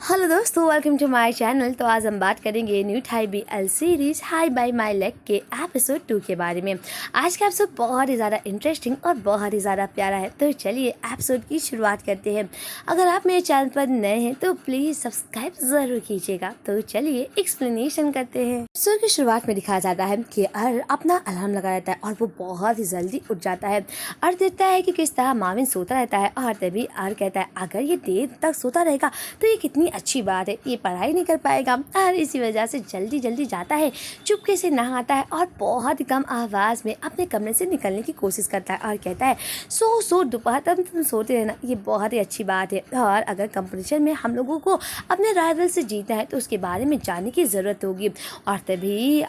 Hello दोस्तों, welcome to my channel. तो आज हम बात करेंगे new Thai BL series high by my leg के एपिसोड 2 के बारे में। आज का एपिसोड बहुत ही ज़्यादा इंटरेस्टिंग और बहुत ही ज़्यादा प्यारा है। तो चलिए एपिसोड की शुरुआत करते हैं। अगर आप मेरे चैनल पर नए हैं तो प्लीज़ सब्सक्राइब ज़रूर कीजिएगा। तो चलिए एक्सप्लेनेशन करते हैं। एपिसोड की शुरुआत में दिखाया जाता है कि अर अपना अलार्म लगा रहता है और वो बहुत ही जल्दी उठ जाता है। अर देखता है कि किस तरह माविन सोता रहता है और तभी अर कहता है अगर ये देर तक सोता रहेगा तो ये कितनी अच्छी बात है, ये पढ़ाई नहीं कर पाएगा। और इसी वजह से जल्दी जल्दी जाता है, चुपके से नहाता है और बहुत कम आवाज़ में अपने कमरे से निकलने की कोशिश करता है और कहता है सो दोपहर तक तुम सोते रहना, ये बहुत ही अच्छी बात है। और अगर कंपटीशन में हम लोगों को अपने राइवल से जीतना है तो उसके बारे में जानने की ज़रूरत होगी। और तभी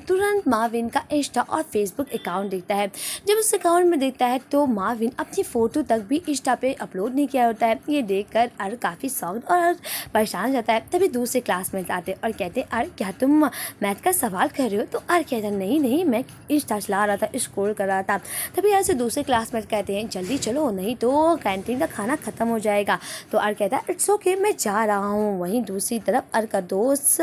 तुरंत माविन का इंस्टा और फेसबुक अकाउंट देखता है। जब उस अकाउंट में देखता है तो माविन अपनी फ़ोटो तक भी इंस्टा पे अपलोड नहीं किया होता है। ये देखकर अर काफ़ी सॉफ्ट और परेशान हो जाता है। तभी दूसरे क्लासमेट आते और कहते अर क्या तुम मैथ का सवाल कर रहे हो? तो अर कहता नहीं मैं इंस्टा चला रहा था, स्क्रॉल कर रहा था। तभी ऐसे दूसरे क्लासमेट कहते हैं जल्दी चलो नहीं तो कैंटीन का खाना ख़त्म हो जाएगा। तो अर कहता है इट्स ओके, मैं जा रहा हूँ। वहीं दूसरी तरफ अर का दोस्त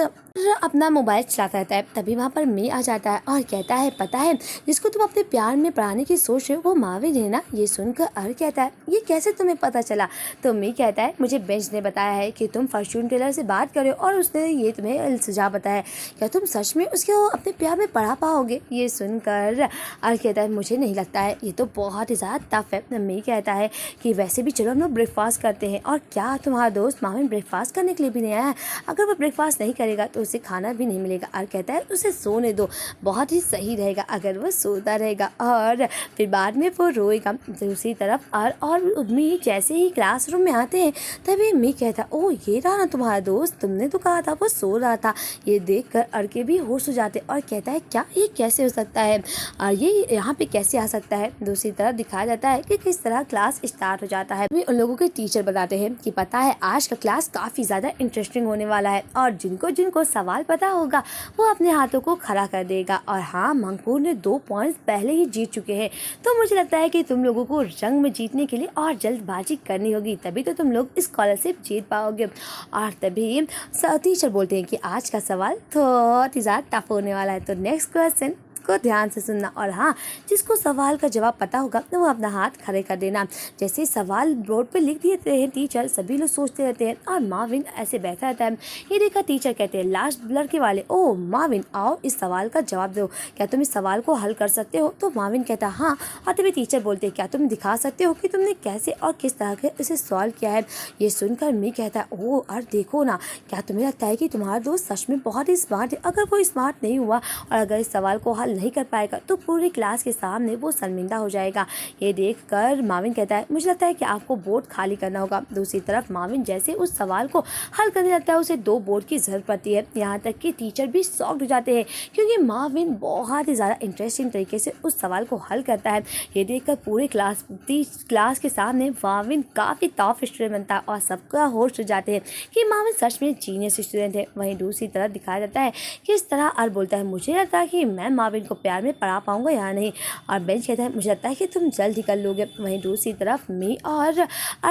अपना मोबाइल चलाता रहता है। तभी वहाँ पर मी आ जाता है और कहता है पता है जिसको तुम अपने प्यार में पढ़ाने की सोच रहे हो वो माविन है ना? ये सुनकर अर कहता है ये कैसे तुम्हें पता चला? तो मी कहता है मुझे बेंच ने बताया है कि तुम फॉर्चून टेलर से बात करो और उसने ये तुम्हें इल्तिजा बताया। क्या तुम सच में उसको अपने प्यार में पढ़ा पाओगे? ये सुनकर अर कहता है मुझे नहीं लगता है, ये तो बहुत ही ज़्यादा टफ है। मी कहता है कि वैसे भी चलो हम लोग ब्रेकफास्ट करते हैं। और क्या तुम्हारा दोस्त माविन ब्रेकफास्ट करने के लिए भी नहीं आया है? अगर वो ब्रेकफास्ट नहीं करेगा तो उसे खाना भी नहीं मिलेगा। और कहता है उसे सोने दो, बहुत ही सही रहेगा अगर वो सोता रहेगा और फिर बाद में वो रोएगा। दूसरी तरफ और मी जैसे ही क्लासरूम में आते हैं तभी मी कहता ओह ये रहा ना तुम्हारा दोस्त, तुमने तो कहा था वो सो रहा था। ये देखकर अर के भी होश हो जाते और कहता है क्या ये कैसे हो सकता है और ये यहाँ पे कैसे आ सकता है। दूसरी तरफ दिखाया जाता है कि किस तरह क्लास स्टार्ट हो जाता है। उन लोगों के टीचर बताते हैं कि पता है आज का क्लास काफ़ी ज़्यादा इंटरेस्टिंग होने वाला है और जिनको जिनको सवाल पता होगा वो अपने हाथों को खड़ा कर देगा। और हाँ, मंगपूर ने 2 पॉइंट्स पहले ही जीत चुके हैं, तो मुझे लगता है कि तुम लोगों को रंग में जीतने के लिए और जल्दबाजी करनी होगी, तभी तो तुम लोग स्कॉलरशिप जीत पाओगे। और तभी टीचर बोलते हैं कि आज का सवाल बहुत ही ज़्यादा टफ होने वाला है, तो नेक्स्ट क्वेश्चन को ध्यान से सुनना। और हाँ, जिसको सवाल का जवाब पता होगा तो वो अपना हाथ खड़े कर देना। जैसे सवाल बोर्ड पे लिख दिए हैं टीचर, सभी लोग सोचते रहते हैं और माविन ऐसे बैठा रहता है। ये देखा टीचर कहते हैं लास्ट लड़के वाले ओ माविन आओ इस सवाल का जवाब दो, क्या तुम इस सवाल को हल कर सकते हो? तो माविन कहता हाँ। और तभी टीचर बोलते हैं क्या तुम दिखा सकते हो कि तुमने कैसे और किस तरह के इसे सॉल्व किया है? ये सुनकर मी कहता है ओ और देखो ना, क्या तुम्हें लगता है कि तुम्हारा दोस्त सच में बहुत ही स्मार्ट है? अगर वो स्मार्ट नहीं हुआ और अगर इस सवाल को हल नहीं कर पाएगा तो पूरी क्लास के सामने वो शर्मिंदा हो जाएगा। ये देखकर माविन कहता है मुझे लगता है कि आपको बोर्ड खाली करना होगा। दूसरी तरफ माविन जैसे उस सवाल को हल करने लगता है उसे 2 बोर्ड की जरूरत पड़ती है। यहाँ तक कि टीचर भी शॉक्ड हो जाते हैं क्योंकि माविन बहुत ही ज़्यादा इंटरेस्टिंग तरीके से उस सवाल को हल करता है। ये देखकर पूरे क्लास के सामने माविन काफ़ी टॉप स्टूडेंट बनता है और सबका होश हो जाते हैं कि माविन सच में जीनियस स्टूडेंट है। वहीं दूसरी तरफ दिखाया जाता है कि इस तरह अर बोलता है मुझे लगता है कि मैं माविन को प्यार में पढ़ा पाऊंगा या नहीं। और बेंच कहता है मुझे लगता है कि तुम जल्द ही कर लोगे। वहीं दूसरी तरफ मी और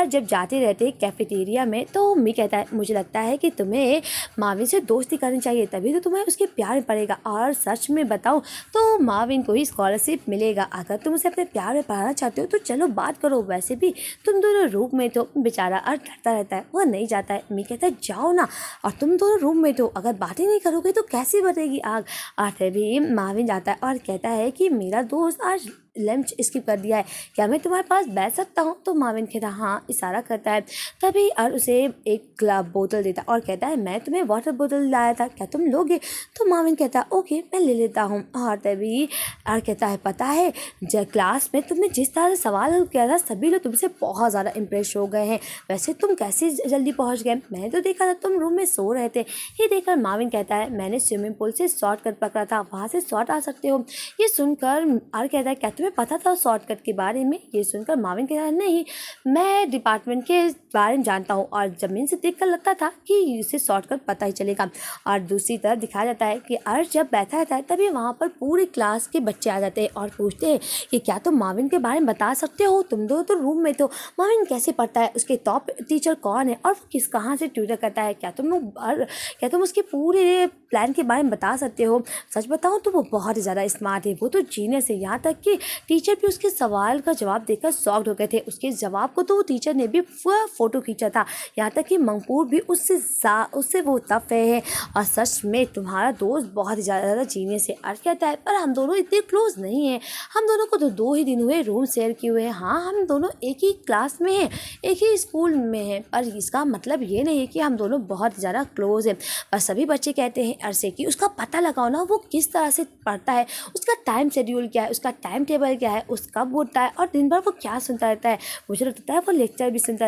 जब जाते रहते कैफेटेरिया में तो मी कहता है मुझे लगता है कि तुम्हें माविन से दोस्ती करनी चाहिए, तभी तो तुम्हें उसके प्यार में पड़ेगा। और सच में बताऊं तो माविन को ही स्कॉलरशिप मिलेगा। अगर तुम उसे अपने प्यार में पढ़ाना चाहते हो तो चलो बात करो। वैसे भी तुम दोनों रूम में तो बेचारा और डरता रहता है, वो नहीं जाता है। मी कहता है जाओ ना, और तुम दोनों रूम में तो अगर बातें नहीं करोगे तो कैसे बढ़ेगी आग? और तभी माविन जाता है और कहता है कि मेरा दोस्त आज लंच स्किप कर दिया है, क्या मैं तुम्हारे पास बैठ सकता हूँ? तो माविन कहता हाँ, इशारा करता है। तभी और उसे एक ग्लास बोतल देता और कहता है मैं तुम्हें वाटर बोतल लाया था, क्या तुम लोगे? तो माविन कहता है ओके मैं ले लेता हूँ। और तभी और कहता है पता है जब क्लास में तुमने जिस तरह से सवाल हल किया था सभी लोग तुमसे बहुत ज़्यादा इम्प्रेस हो गए हैं, वैसे तुम कैसे जल्दी पहुँच गए? मैंने तो देखा था तुम रूम में सो रहे थे। ये देखकर माविन कहता है मैंने स्विमिंग पूल से शॉर्टकट पकड़ा था, वहाँ से शॉर्ट आ सकते हो। ये सुनकर और कहता है क्या तुम्हें पता था शॉर्टकट के बारे में? ये सुनकर माविन कह रहा है, नहीं, मैं डिपार्टमेंट के बारे में जानता हूँ और ज़मीन से देखकर लगता था कि इसे शॉर्टकट पता ही चलेगा। और दूसरी तरफ दिखाया जाता है कि अर्श जब बैठा रहता है तभी वहाँ पर पूरी क्लास के बच्चे आ जाते हैं और पूछते हैं कि क्या तुम माविन के बारे में बता सकते हो? तुम दो तो रूम में, तो माविन कैसे पढ़ता है, उसके टॉप टीचर कौन है और किस कहाँ से ट्यूटर करता है, क्या तुम उसके पूरे प्लान के बारे में बता सकते हो? सच बताऊँ तो वो बहुत ही ज़्यादा स्मार्ट है, वो तो जीनियस है। यहाँ तक कि टीचर भी उसके सवाल का जवाब देकर शॉक्ड हो गए थे। उसके जवाब को तो वो टीचर ने भी फोटो खींचा था। यहाँ तक कि मंगपूर भी उससे वो टफ है। और सच में तुम्हारा दोस्त बहुत ही ज़्यादा जीनियस है। अर्श कहता है, पर हम दोनों इतने क्लोज नहीं हैं, हम दोनों को तो 2 ही दिन हुए रूम शेयर किए हुए हैं। हाँ, हम दोनों एक ही क्लास में हैं, एक ही स्कूल में हैं, पर इसका मतलब ये नहीं है कि हम दोनों बहुत ज़्यादा क्लोज हैं। पर सभी बच्चे कहते हैं अर्श से कि उसका पता लगाओ ना, वो किस तरह से पढ़ता है, उसका टाइम शेड्यूल क्या है, उसका टाइम टेबल क्या है, उस कब उठता है और दिन भर वो क्या सुनता रहता है। मुझे लगता है वो लेक्चर भी सुनता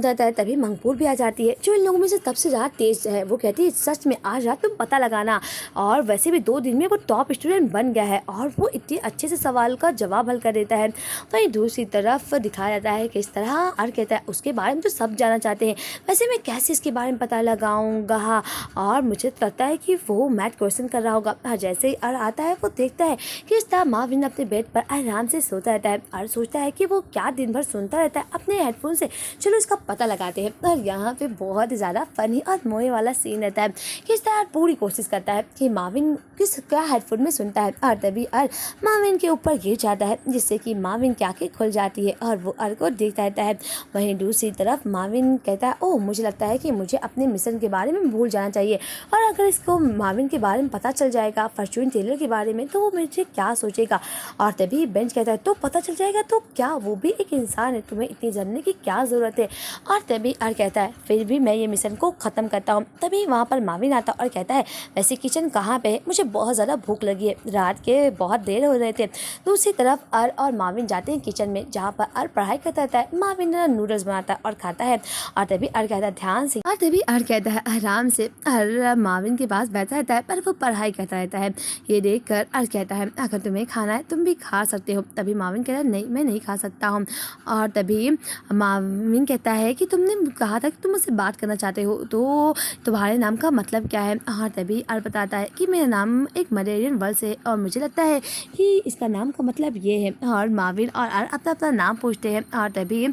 रहता है। तभी मंगपूर भी आ जाती है, जो इन लोगों में से सबसे ज़्यादा तेज है। वो कहती है, सच में आज रात तुम पता लगाना। और वैसे भी 2 दिन में वो टॉप स्टूडेंट बन गया है और वो इतने अच्छे से सवाल का जवाब हल कर देता है। वहीं दूसरी तरफ दिखाया जाता है कि इस तरह अर्श कहता है उसके बारे में तो सब जानना चाहते हैं, वैसे मैं कैसे इसके बारे में पता लगाऊंगा। और मुझे लगता है कि वो मैथ क्वेश्चन कर रहा होगा। जैसे ही अर्श आता है वो देखता है कि इस तरह माविन अपने बेड पर आराम से सोता रहता है। अर्श सोचता है कि वो क्या दिन भर सुनता रहता है अपने हेडफोन से, चलो इसका पता लगाते हैं। और यहाँ पे बहुत ज़्यादा फनी और मोए वाला सीन रहता है कि इस तरह पूरी कोशिश करता है कि माविन क्या हेडफोन में सुनता है। और तभी अर्श माविन के ऊपर गिर जाता है, जिससे कि माविन की आंखें खुल जाती है और वो अर्श को देखता रहता है। वहीं दूसरी तरफ माविन कहता है, ओह, मुझे लगता है कि मुझे अपने मिशन के बारे में भूल जाना चाहिए, और अगर इसको माविन के बारे में पता चल जाएगा, फॉर्चून टेलर के बारे में, तो वो मुझे क्या सोचेगा। और तभी बेंच कहता है, तो पता चल जाएगा तो क्या, वो भी एक इंसान है, तुम्हें इतनी जानने की क्या ज़रूरत है। और तभी अर्श कहता है, फिर भी मैं ये मिशन को ख़त्म करता हूँ। तभी वहाँ पर माविन आता और कहता है, वैसे किचन कहाँ पे है, मुझे बहुत ज़्यादा भूख लगी है, रात के बहुत देर हो रहे थे। दूसरी तरफ अर्श और माविन जाते हैं किचन में, जहाँ पर अर्श पढ़ाई करता रहता है। माविन नूडल्स बनाता है और खाता है। और तभी अर्श कहता है, ध्यान से। और तभी अर्श कहता है, आराम से। अर्श माविन के पास बैठा रहता है, पर वो पढ़ाई करता रहता है। ये देखकर अर्श कहता है, अगर तुम्हें खाना है तुम भी खा सकते हो। तभी माविन कहता है, नहीं, मैं नहीं खा सकता हूँ। और तभी माविन कहता है कि तुमने कहा था कि तुम मुझसे बात करना चाहते हो, तो तुम्हारे नाम का मतलब क्या है। और तभी अर्श बताता है कि मेरा नाम एक मलेरियन वर्ड से, और मुझे लगता है कि इसका नाम का मतलब ये है। और माविन और अर्श अपना अपना नाम पूछते हैं। और तभी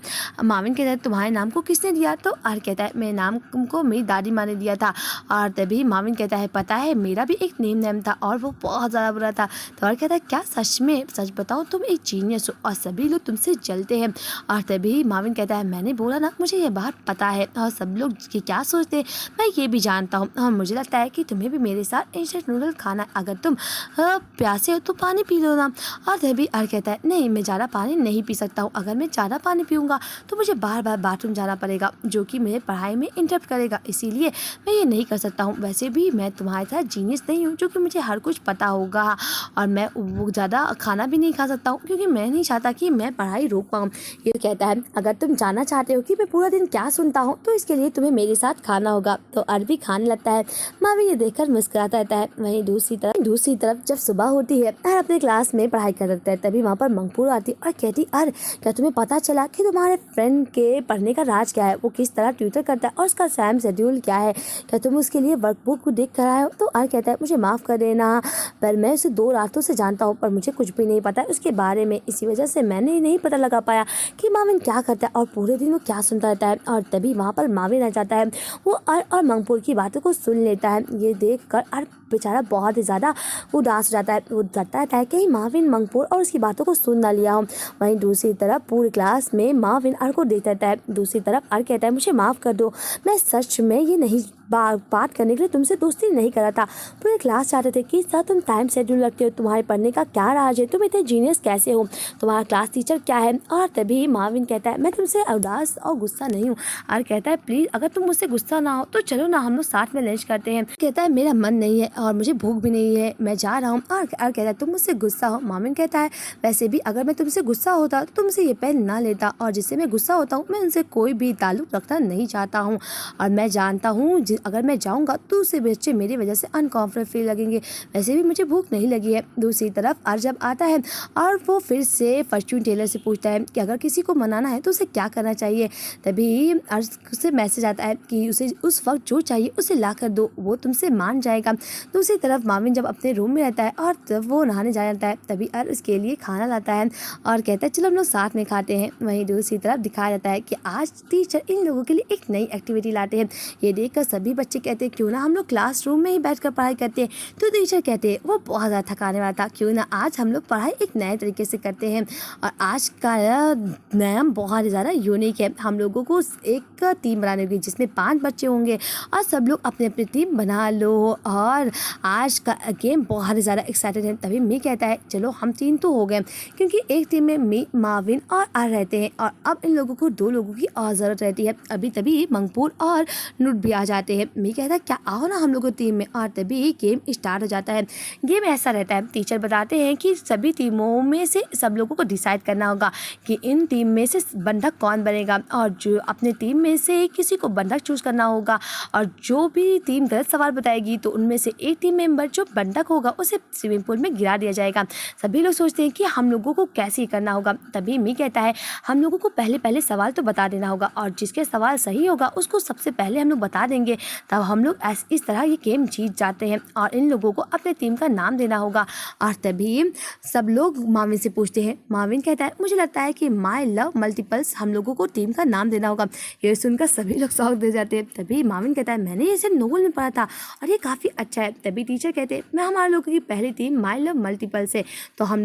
माविन कहता है, तुम्हारे नाम को किसने दिया। तो अर्श कहता है, मेरे नाम को मेरी दादी माँ ने दिया था। और तभी माविन कहता है, पता है मेरा भी एक नेम था और वो बहुत ज़्यादा बुरा था। तो अर्श कहता है, क्या सच में? सच बताओ, तुम एक जीनियस हो और सभी लोग तुमसे जलते हैं। और तभी माविन कहता है, मैंने बोला ना, मुझे ये बात पता है और सब लोग क्या सोचते हैं मैं ये भी जानता हूँ। और मुझे लगता है कि तुम्हें भी मेरे साथ इंस्टेंट नूडल खाना है। अगर तुम प्यासे हो तो पानी पी लो ना। और तभी अर्श कहता है, नहीं, मैं ज़्यादा पानी नहीं पी सकता हूँ। अगर मैं ज़्यादा पानी पीऊँगा तो मुझे बार बार बाथरूम जाना पड़ेगा, जो कि मेरे पढ़ाई में इंटरप्ट करेगा, इसीलिए मैं ये नहीं कर सकता हूँ। वैसे भी मैं तुम्हारे साथ जीनियस नहीं हूँ जो कि मुझे हर कुछ पता होगा। और मैं वो ज़्यादा खाना भी नहीं खा सकता हूँ क्योंकि मैं नहीं चाहता कि मैं पढ़ाई रोक पाऊँ। ये कहता है, अगर तुम जानना चाहते हो कि मैं पूरा दिन क्या सुनता हूँ तो इसके लिए तुम्हें मेरे साथ खाना होगा। तो अर्श भी खाने लगता है। माविन ये देखकर मुस्कुराता रहता है। वहीं दूसरी तरफ जब सुबह होती है, अर्श अपने क्लास में पढ़ाई कर रखता है। तभी वहाँ पर मंगपूर आती और कहती, अर्श, क्या तुम्हें पता चला कि तुम्हारे फ्रेंड के पढ़ने का राज क्या है, वो किस तरह ट्यूटर करता है और उसका टाइम शेड्यूल क्या है, क्या तुम उसके लिए वर्कबुक को देख कर आए हो। तो अर्श कहता है, मुझे माफ़ कर देना, पर मैं उसे 2 रातों से जानता हूँ, पर मुझे कुछ भी नहीं पता उसके बारे में, इसी वजह से मैंने नहीं पता लगा पाया कि माविन क्या करता है और पूरे दिन वो क्या सुनता रहता है। और तभी वहाँ पर माविन आ जाता है। वो अर्श और मंगपूर की बातों को सुन लेता है। ये देख कर अर्श बेचारा बहुत ही ज़्यादा उदास हो जाता है। वो डरता है कि माविन मंगपूर और उसकी बातों को सुन ना लिया हो। वहीं दूसरी तरफ पूरी क्लास में माविन अर्श को देख रहता है। दूसरी तरफ अर्श कहता है, मुझे माफ़ कर दो, मैं सच में ये नहीं बात करने के लिए तुमसे दोस्ती नहीं करा था। पूरी क्लास चाहते थे कि सर तुम टाइम शेड्यूल रखते हो, तुम्हारे पढ़ने का क्या राज है, तुम इतने जीनियस कैसे हो, तुम्हारा क्लास टीचर क्या है। और तभी माविन कहता है, मैं तुमसे उदास और गुस्सा नहीं हूँ। और कहता है, प्लीज़ अगर तुम मुझसे गुस्सा ना हो तो चलो ना, हम लोग साथ में लंच करते हैं। कहता है, मेरा मन नहीं है और मुझे भूख भी नहीं है, मैं जा रहा हूँ। और कहता है, तुम मुझसे गुस्सा हो। माविन कहता है, वैसे भी अगर मैं तुमसे गुस्सा होता तो तुमसे ये पेन ना लेता, और जिससे मैं गुस्सा होता हूँ मैं उनसे कोई भी ताल्लुक रखना नहीं चाहता हूँ। और मैं जानता हूँ अगर मैं जाऊँगा तो उससे बच्चे मेरी वजह से अनकम्फर्टेबल फील लगेंगे, वैसे भी मुझे भूख नहीं लगी है। दूसरी तरफ अर्श जब आता है और वो फिर से फॉर्च्यून टेलर से पूछता है कि अगर किसी को मनाना है तो उसे क्या करना चाहिए। तभी अर्श से मैसेज आता है कि उसे उस वक्त जो चाहिए उसे ला कर दो, वो तुमसे मान जाएगा। दूसरी तरफ माविन जब अपने रूम में रहता है और जब वो नहाने जाता है तभी अर्श उसके लिए खाना लाता है और कहता है चलो हम लोग साथ में खाते हैं। वहीं दूसरी तरफ दिखाया जाता है कि आज टीचर इन लोगों के लिए एक नई एक्टिविटी लाते हैं। ये देखकर सभी बच्चे कहते हैं क्यों ना हम लोग क्लासरूम में ही बैठकर पढ़ाई करते हैं। तो टीचर कहते हैं वो बहुत ज़्यादा थकाने वाला था, क्यों ना आज हम लोग पढ़ाई एक नए तरीके से करते हैं। और आज का नियम बहुत ज़्यादा यूनिक है। हम लोगों को एक टीम बनानी होगी जिसमें 5 बच्चे होंगे और सब लोग अपनी अपनी टीम बना लो और आज का गेम बहुत ज़्यादा एक्साइटेड है। तभी मी कहता है चलो हम 3 तो हो गए, क्योंकि एक टीम में मी, माविन और आर रहते हैं और अब इन लोगों को 2 लोगों की और ज़रूरत रहती है। अभी तभी मंगपूर और नुट भी आ जाते हैं। मी कहता है क्या आओ ना हम लोगों की टीम में, और तभी गेम स्टार्ट हो जाता है। गेम ऐसा रहता है, टीचर बताते हैं कि सभी टीमों में से सब लोगों को डिसाइड करना होगा कि इन टीम में से बंधक कौन बनेगा, और जो अपने टीम में से किसी को बंधक चूज करना होगा। और जो भी टीम गलत सवाल बताएगी तो उनमें से एक टीम मेंबर जो बंधक होगा उसे स्विमिंग पूल में गिरा दिया जाएगा। सभी लोग सोचते हैं कि हम लोगों को कैसे करना होगा। तभी मी कहता है हम लोगों को पहले सवाल तो बता देना होगा और जिसके सवाल सही होगा उसको सबसे पहले हम लोग बता देंगे, तब हम लोग इस तरह ये गेम जीत जाते हैं। और इन लोगों को अपने टीम का नाम देना होगा। और तभी सब लोग माविन से पूछते हैं। माविन कहता है मुझे लगता है कि माई लव मल्टीपल्स हम लोगों को टीम का नाम देना होगा। ये सुनकर सभी लोग शौक दे जाते हैं। तभी माविन कहता है मैंने इसे नोवेल में पढ़ा था और ये काफ़ी अच्छा है। तभी टीचर कहते हैं मैं हमारे लोगों की पहली टीम माई लव मल्टीपल्स है, तो हम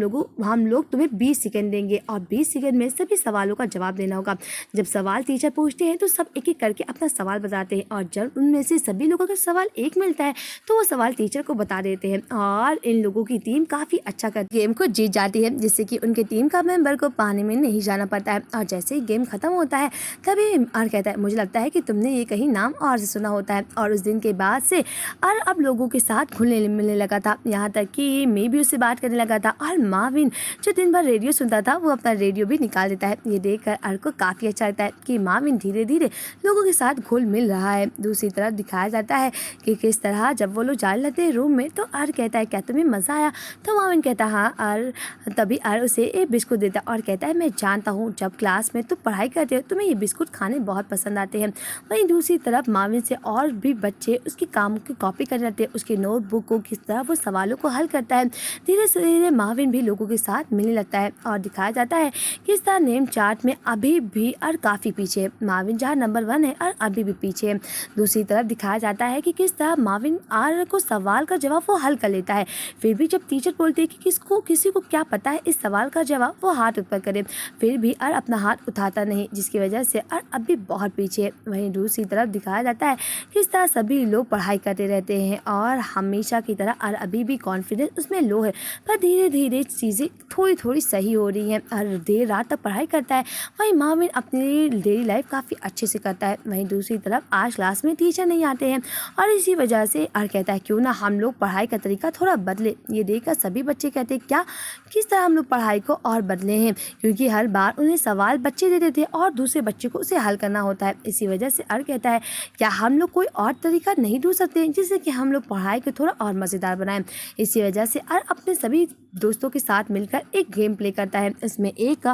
लोग तुम्हें 20 सेकंड देंगे और 20 सेकंड में सभी सवालों का जवाब देना होगा। जब सवाल टीचर पूछते हैं तो सब एक एक करके अपना सवाल बताते हैं और जब उनमें से सभी लोगों का सवाल एक मिलता है तो वो सवाल टीचर को बता देते हैं और इन लोगों की टीम काफ़ी अच्छा कर गेम को जीत जाती है, जिससे कि उनके टीम का मेंबर को पानी में नहीं जाना पड़ता है। और जैसे ही गेम खत्म होता है तभी और कहता है मुझे लगता है कि तुमने ये कहीं नाम और से सुना होता है। और उस दिन के बाद से और अब लोगों के साथ घुलने मिलने लगा था, यहाँ तक कि मैं भी उससे बात करने लगा था। और माविन जो दिन भर रेडियो सुनता था वो अपना रेडियो भी निकाल देता है। ये देखकर अर को काफ़ी अच्छा लगता है कि माविन धीरे धीरे लोगों के साथ घुल मिल रहा है। दूसरी तरफ दिखाया जाता है कि किस तरह जब वो लोग जाने लगते हैं रूम में तो अर कहता है क्या तुम्हें मज़ा आया। तो माविन कहता है हाँ। और तभी अर उसे एक बिस्कुट देता और कहता है मैं जानता हूँ जब क्लास में तुम पढ़ाई करते हो तुम्हें ये बिस्कुट खाने बहुत पसंद आते हैं। वहीं दूसरी तरफ माविन से और भी बच्चे उसके काम की कॉपी कर रहते हैं, उसकी नोटबुक को किस तरह वो सवालों को हल करता है। धीरे से धीरे माविन भी लोगों के साथ मिलने लगता है और दिखाया जाता है कि इस तरह नेम चार्ट में अभी भी और काफ़ी पीछे है। माविन जहाँ नंबर 1 है और अभी भी पीछे है। दूसरी तरफ दिखाया जाता है कि किस तरह माविन आर को सवाल का जवाब वो हल कर लेता है। फिर भी जब टीचर बोलते हैं कि किसी को क्या पता है इस सवाल का जवाब, वो हाथ ऊपर करे, फिर भी आर अपना हाथ उठाता नहीं, जिसकी वजह से आर अब भी बहुत पीछे है। वहीं दूसरी तरफ दिखाया जाता है किस तरह सभी लोग पढ़ाई करते रहते हैं और हमेशा की तरह आर अभी भी कॉन्फिडेंस उसमें लो है, पर धीरे धीरे चीज़ें थोड़ी थोड़ी सही हो रही हैं। और देर रात तक पढ़ाई करता है। वहीं माविन अपनी डेली लाइफ काफ़ी अच्छे से करता है। वहीं दूसरी तरफ आज क्लास में टीचर नहीं आते हैं और इसी वजह से आर कहता है क्यों ना हम लोग पढ़ाई का तरीका थोड़ा बदले। ये देखकर सभी बच्चे कहते हैं क्या किस तरह हम लोग पढ़ाई को और बदले हैं, क्योंकि हर बार उन्हें सवाल बच्चे दे देते हैं और दूसरे बच्चे को उसे हल करना होता है। इसी वजह से आर कहता है क्या हम लोग कोई और तरीका नहीं ढूंढ सकते जिससे कि हम लोग पढ़ाई को थोड़ा और मज़ेदार बनाएं। इसी वजह से आर अपने सभी दोस्तों के साथ मिलकर एक गेम प्ले करता है। इसमें एक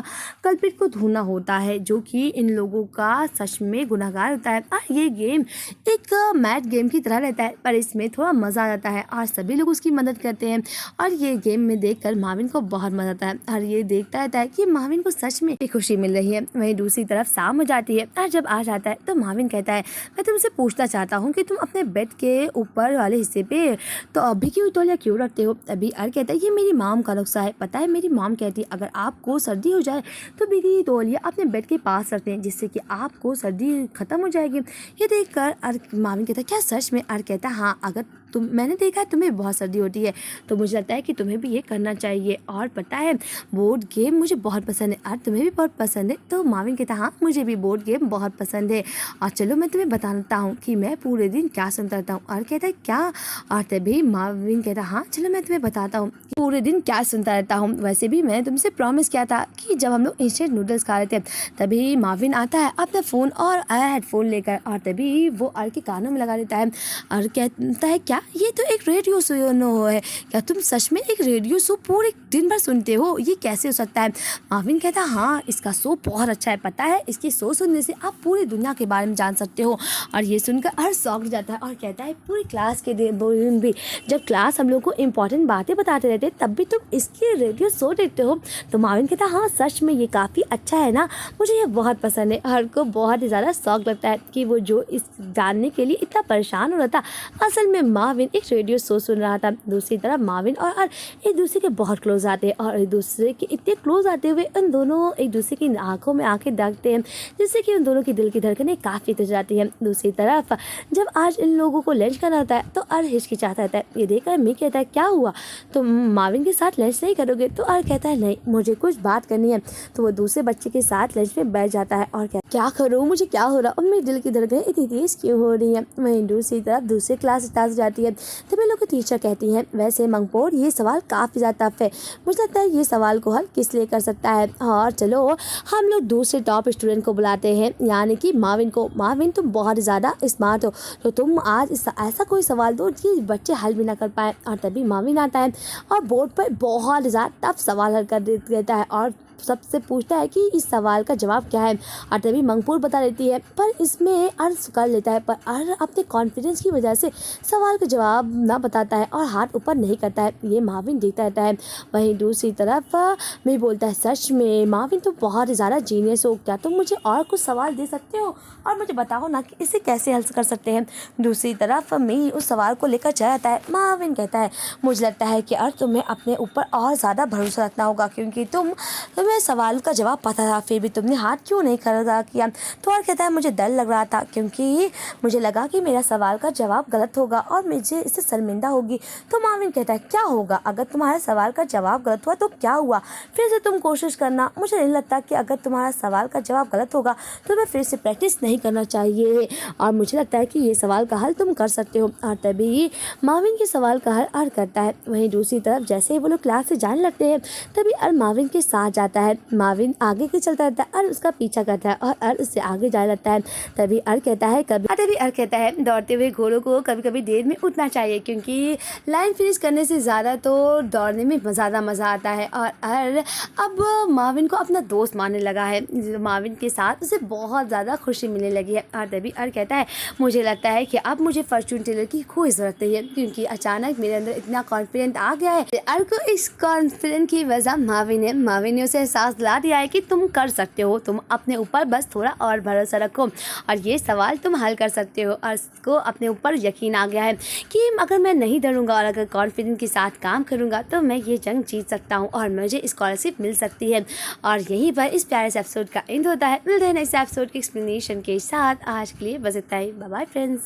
कल्प्रिट को ढूंढना होता है जो कि इन लोगों का सच में गुनहगार होता है। और ये गेम एक मैथ गेम की तरह रहता है, पर इसमें थोड़ा मज़ा आ जाता है और सभी लोग उसकी मदद करते हैं। और ये गेम में देखकर माविन को बहुत मज़ा आता है और ये देखता रहता है कि माविन को सच में एक खुशी मिल रही है। वहीं दूसरी तरफ शाम हो जाती है और जब आ जाता है तो माविन कहता है मैं तुमसे पूछना चाहता हूँ कि तुम अपने बेड के ऊपर वाले हिस्से पे तो अभी की तौलिया क्यों रखते हो। अभी आर कहता है ये मेरी मॉम का नुस्खा है। पता है मेरी मॉम कहती है अगर आपको सर्दी हो जाए तो मेरी तौलिया अपने बेड के पास रखते हैं जिससे कि आपको सर्दी खत्म हो जाएगी। ये देखकर आर माविन कहता है क्या सच में। आर कहता है हाँ अगर मैंने देखा है तुम्हें बहुत सर्दी होती है तो मुझे लगता है कि तुम्हें भी ये करना चाहिए। और पता है बोर्ड गेम मुझे बहुत पसंद है और तुम्हें भी बहुत पसंद है। तो माविन कहता हाँ मुझे भी बोर्ड गेम बहुत पसंद है और चलो मैं तुम्हें बताता हूँ कि मैं पूरे दिन क्या सुनता रहता हूँ। और कहता है क्या। और तभी माविन कहता हाँ चलो मैं तुम्हें बताता हूँ पूरे दिन क्या सुनता रहता हूँ। वैसे भी मैंने तुमसे प्रॉमिस किया था कि जब हम लोग इंस्टेंट नूडल्स खा रहे थे। तभी माविन आता है अपना फ़ोन और हेडफोन लेकर और तभी वो आर के कानों में लगा देता है और कहता है क्या क्या ये तो एक रेडियो शो है, क्या तुम सच में एक रेडियो शो पूरे दिन भर सुनते हो? ये कैसे हो सकता है? मार्विन कहता है हाँ, इसका शो बहुत अच्छा है, पता है इसके शो सुनने से आप पूरी दुनिया के बारे में जान सकते हो। और ये सुनकर हर शौक जाता है और कहता है पूरी क्लास के दिन भी जब क्लास हम लोग को इंपॉर्टेंट बातें बताते रहते तब भी तुम इसके रेडियो शो देखते हो? तो मार्विन कहता है हाँ सच में ये काफ़ी अच्छा है ना, मुझे ये बहुत पसंद है। हर को बहुत ही ज़्यादा शौक लगता है कि वो जो इस जानने के लिए इतना परेशान हो रहा था, असल में मार्विन एक रेडियो शो सुन रहा था। दूसरी तरफ मार्विन और एक दूसरे के बहुत क्लोज आते हैं और एक दूसरे के इतने क्लोज आते हुए उन दोनों एक दूसरे की आंखों में आंखें देखते हैं, जिससे कि उन दोनों की दिल की धड़कनें काफ़ी तेज जाती है। दूसरी तरफ जब आज इन लोगों को लंच करना होता है तो हिचकिचाता रहता है। ये देखकर मी कहता है क्या हुआ, तुम मार्विन के साथ लंच नहीं करोगे? तो कहता है नहीं, मुझे कुछ बात करनी है। तो वो दूसरे बच्चे के साथ लंच में बैठ जाता है और क्या करूँ, मुझे क्या हो रहा और मेरे दिल की धड़कनें इतनी तेज क्यों हो रही है। वहीं दूसरी तरफ दूसरी क्लास स्टार्ट हो जाती है। तभी लोग टीचर कहती हैं वैसे मंगपोर ये सवाल काफ़ी ज़्यादा टफ है, मुझे लगता है ये सवाल को हल किस लिए कर सकता है। और चलो हम लोग दूसरे टॉप स्टूडेंट को बुलाते हैं, यानी कि मार्विन को। मार्विन तुम बहुत ज़्यादा स्मार्ट हो, तो तुम आज ऐसा कोई सवाल दो कि बच्चे हल भी ना कर पाए। और तभी मार्विन आता है और बोर्ड पर बहुत ज़्यादा टफ सवाल हल कर देता है और सबसे पूछता है कि इस सवाल का जवाब क्या है। और तभी मंगपोर बता देती है, पर इसमें अर्ज कर लेता है, पर अपने कॉन्फिडेंस की वजह से सवाल का जवाब ना बताता है और हाथ ऊपर नहीं करता है। ये मार्विन देखता रहता है। वहीं दूसरी तरफ मैं बोलता है सच में मार्विन तुम बहुत ही ज़्यादा जीनियस हो, क्या तुम मुझे और कुछ सवाल दे सकते हो और मुझे बताओ ना कि इसे कैसे हल कर सकते हैं। दूसरी तरफ मैं उस सवाल को लेकर चला जाता है। मार्विन कहता है मुझे लगता है कि तुम्हें अपने ऊपर और ज़्यादा भरोसा रखना होगा, क्योंकि तुम्हें सवाल का जवाब पता था फिर भी तुमने हाथ क्यों नहीं खड़ा किया। तो और कहता है मुझे डर लग रहा था, क्योंकि मुझे लगा कि मेरा सवाल का जवाब गलत होगा और मुझे इससे शर्मिंदा होगी। तो मार्विन कहता है क्या होगा अगर तुम्हारे सवाल का जवाब गलत हुआ तो क्या हुआ, फिर से तुम कोशिश करना। मुझे नहीं लगता कि अगर तुम्हारा सवाल का जवाब गलत होगा तो तुम्हें फिर से प्रैक्टिस नहीं करना चाहिए और मुझे लगता है कि ये सवाल का हल तुम कर सकते हो। और तभी मार्विन के सवाल का हल करता है। वहीं दूसरी तरफ जैसे ही वो लोग क्लास से जाने लगते हैं तभी मार्विन के साथ जाता है। मार्विन आगे के चलता रहता है और उसका पीछा करता है और उससे आगे जाने लगता है। तभी कहता है दौड़ते हुए घोड़ों को कभी कभी देर में उठना चाहिए, क्योंकि लाइन फिनिश करने से ज़्यादा तो दौड़ने में ज़्यादा मज़ा आता है। और अब मार्विन को अपना दोस्त मानने लगा है। मार्विन के साथ उसे बहुत ज़्यादा खुशी मिलने लगी है। और तभी कहता है मुझे लगता है कि अब मुझे फॉर्चून टेलर की कोई ज़रूरत नहीं है, क्योंकि अचानक मेरे अंदर इतना कॉन्फिडेंट आ गया है। को इस कॉन्फिडेंस की वजह मार्विन ने उसे एहसास दिला दिया है कि तुम कर सकते हो, तुम अपने ऊपर बस थोड़ा और भरोसा रखो और ये सवाल तुम हल कर सकते हो। और उसको अपने ऊपर यकीन आ गया है कि अगर मैं नहीं डरूंगा और अगर कॉन्फिडेंस के साथ काम करूंगा तो मैं ये जंग जीत सकता हूँ और मुझे स्कॉलरशिप मिल सकती है। और यहीं पर इस प्यारे से एपिसोड का एंड होता है। मिलते हैं नेक्स्ट एपिसोड के एक्सप्लेनेशन के साथ। आज के लिए बस इतना ही। Bye bye friends.